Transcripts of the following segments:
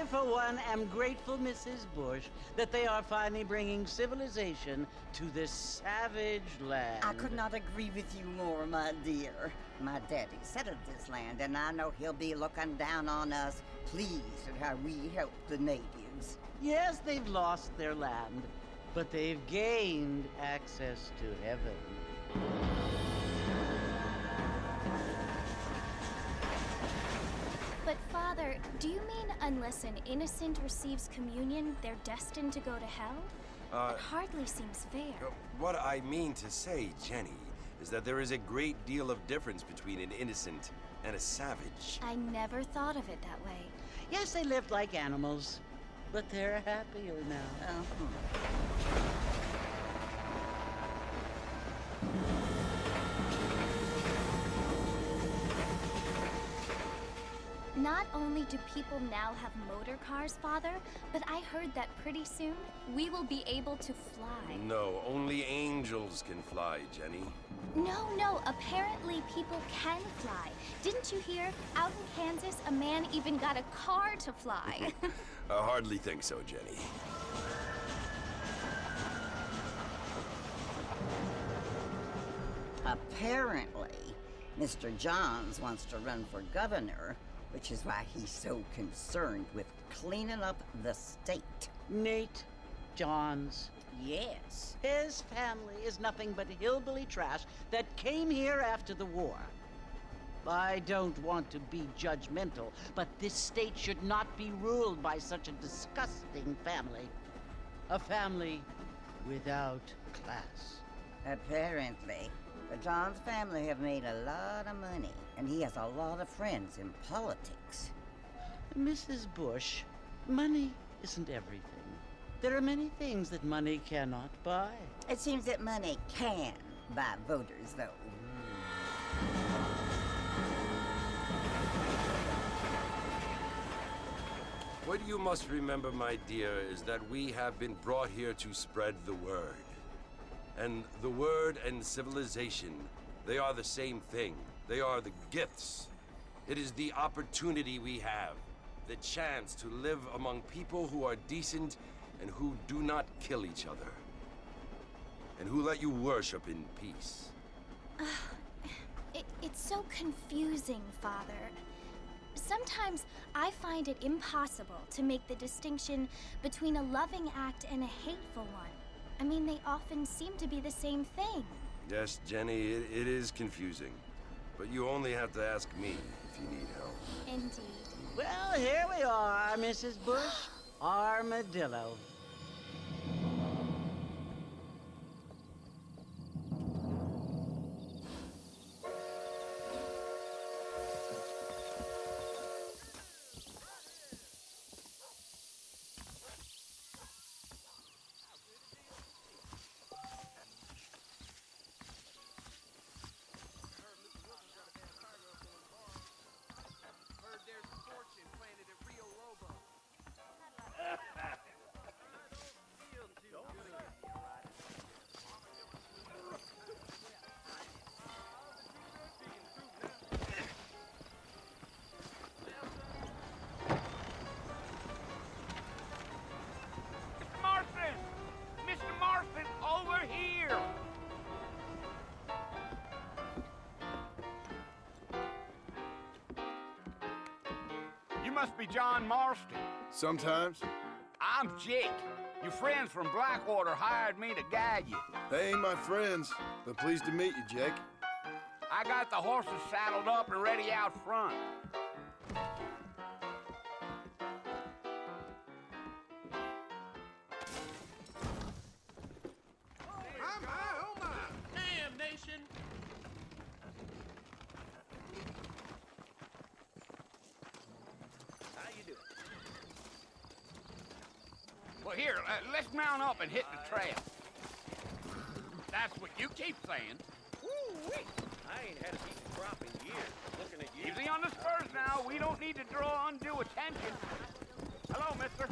for one, am grateful, Mrs. Bush, that they are finally bringing civilization to this savage land. I could not agree with you more, my dear. My daddy settled this land, and I know he'll be looking down on us, pleased at how we help the natives. Yes, they've lost their land, but they've gained access to heaven. But Father, do you mean unless an innocent receives communion, they're destined to go to hell? It hardly seems fair. What I mean to say, Jenny, is that there is a great deal of difference between an innocent and a savage. I never thought of it that way. Yes, they lived like animals, but they're happier now. Not only do people now have motor cars, Father, but I heard that pretty soon we will be able to fly. No, only angels can fly, Jenny. No, apparently people can fly. Didn't you hear? Out in Kansas, a man even got a car to fly. I hardly think so, Jenny. Apparently, Mr. Johns wants to run for governor, which is why he's so concerned with cleaning up the state. Nate Johns. Yes. His family is nothing but hillbilly trash that came here after the war. I don't want to be judgmental, but this state should not be ruled by such a disgusting family. A family without class. Apparently. The Johns family have made a lot of money, and he has a lot of friends in politics. Mrs. Bush, money isn't everything. There are many things that money cannot buy. It seems that money can buy voters, though. What you must remember, my dear, is that we have been brought here to spread the word. And the word and civilization, they are the same thing. They are the gifts. It is the opportunity we have, the chance to live among people who are decent and who do not kill each other, and who let you worship in peace. It's so confusing, Father. Sometimes I find it impossible to make the distinction between a loving act and a hateful one. I mean, they often seem to be the same thing. Yes, Jenny, it is confusing. But you only have to ask me if you need help. Indeed. Well, here we are, Mrs. Bush. Armadillo. Mr. Marston, over here! You must be John Marston. Sometimes. I'm Jake. Your friends from Blackwater hired me to guide you. They ain't my friends, but pleased to meet you, Jake. I got the horses saddled up and ready out front. Oh my! Damnation! How you doing? Well, here, let's mount up and hit the trail. That's what you keep saying. Woo-wee! I ain't had a decent crop in years. Looking at you. Easy on the spurs now. We don't need to draw undue attention. Hello, mister.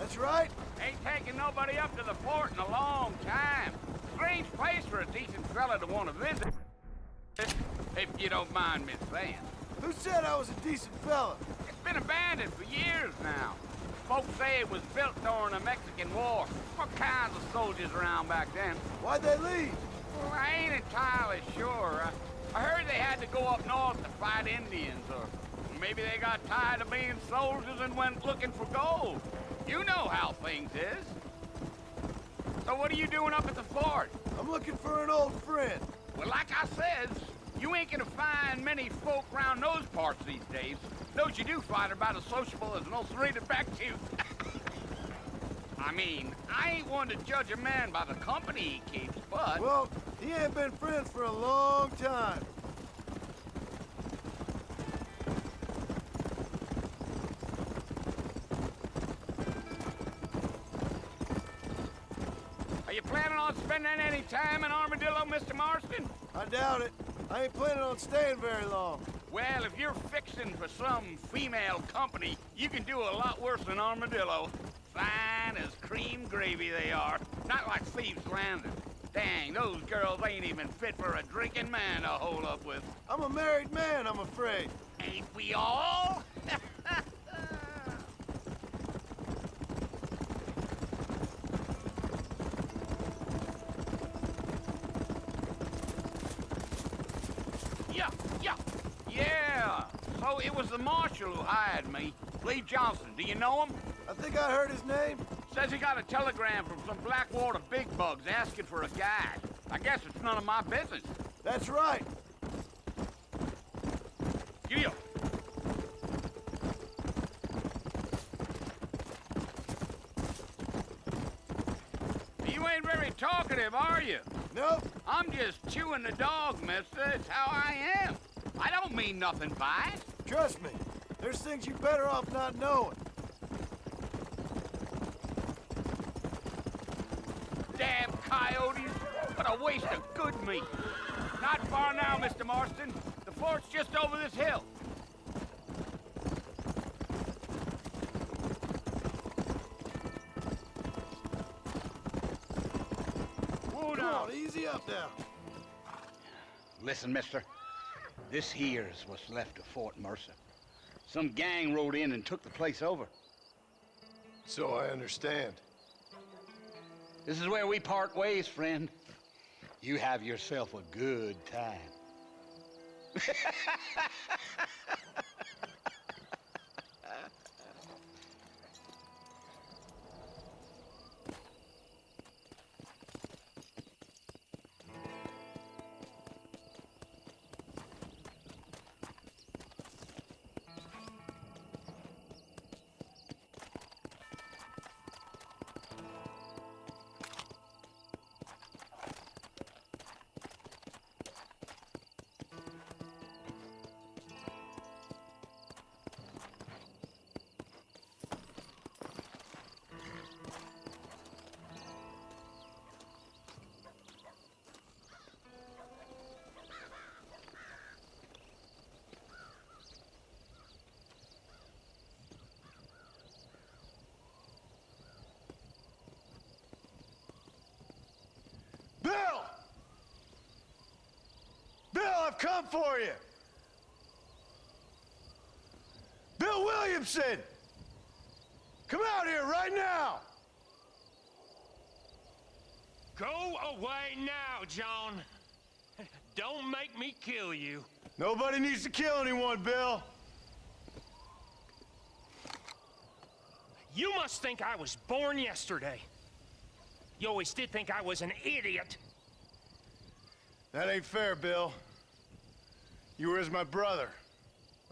That's right. Ain't taken nobody up to the fort in a long time. Strange place for a decent fella to want to visit. If you don't mind me saying. Who said I was a decent fella? It's been abandoned for years now. Folks say it was built during the Mexican War. What kinds of soldiers around back then? Why'd they leave? Well, I ain't entirely sure. I heard they had to go up north to fight Indians, or maybe they got tired of being soldiers and went looking for gold. You know how things is. So what are you doing up at the fort? I'm looking for an old friend. Well, like I said, you ain't gonna find many folk around those parts these days. Those you do find are about as sociable as an ulcerated back tooth. I mean, I ain't one to judge a man by the company he keeps, but... Well, he ain't been friends for a long time. Are you planning on spending any time in Armadillo, Mr. Marston? I doubt it. I ain't planning on staying very long. Well, if you're fixing for some female company, you can do a lot worse than Armadillo. Fine as cream gravy they are. Not like Thieves' Landing. Dang, those girls ain't even fit for a drinking man to hold up with. I'm a married man, I'm afraid. Ain't we all? Yeah. So it was the marshal who hired me. Lee Johnson, do you know him? I think I heard his name. Says he got a telegram from some Blackwater big bugs asking for a guide. I guess it's none of my business. That's right. You. You ain't very talkative, are you? Nope. I'm just chewing the dog, mister. It's how I am. I don't mean nothing by it. Trust me. There's things you're better off not knowing. Damn coyotes. What a waste of good meat. Not far now, Mr. Marston. The fort's just over this hill. Whoa, Come now. on, easy up now. Listen, mister. This here's what's left of Fort Mercer. Some gang rode in and took the place over. So I understand. This is where we part ways, friend. You have yourself a good time. Bill! Bill, I've come for you! Bill Williamson! Come out here right now! Go away now, John. Don't make me kill you. Nobody needs to kill anyone, Bill. You must think I was born yesterday. You always did think I was an idiot. That ain't fair, Bill. You were as my brother.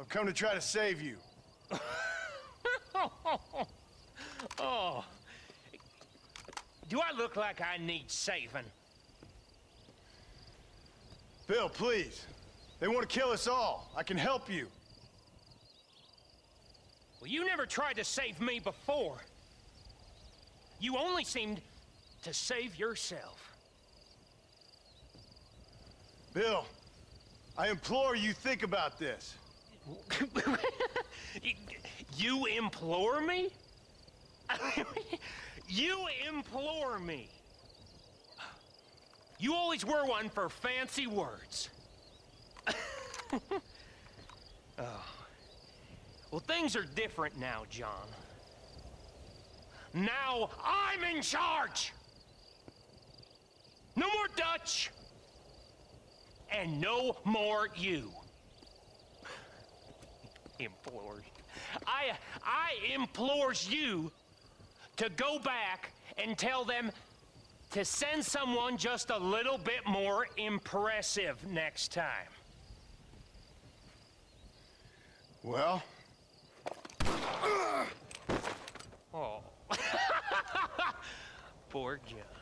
I've come to try to save you. Oh. Do I look like I need saving? Bill, please. They want to kill us all. I can help you. Well, you never tried to save me before. You only seemed to save yourself. Bill, I implore you think about this. You implore me? You implore me. You always were one for fancy words. Oh. Well, things are different now, John. Now I'm in charge! No more Dutch! And no more you. Implores. I implores you to go back and tell them to send someone just a little bit more impressive next time. Well? Oh. Poor John.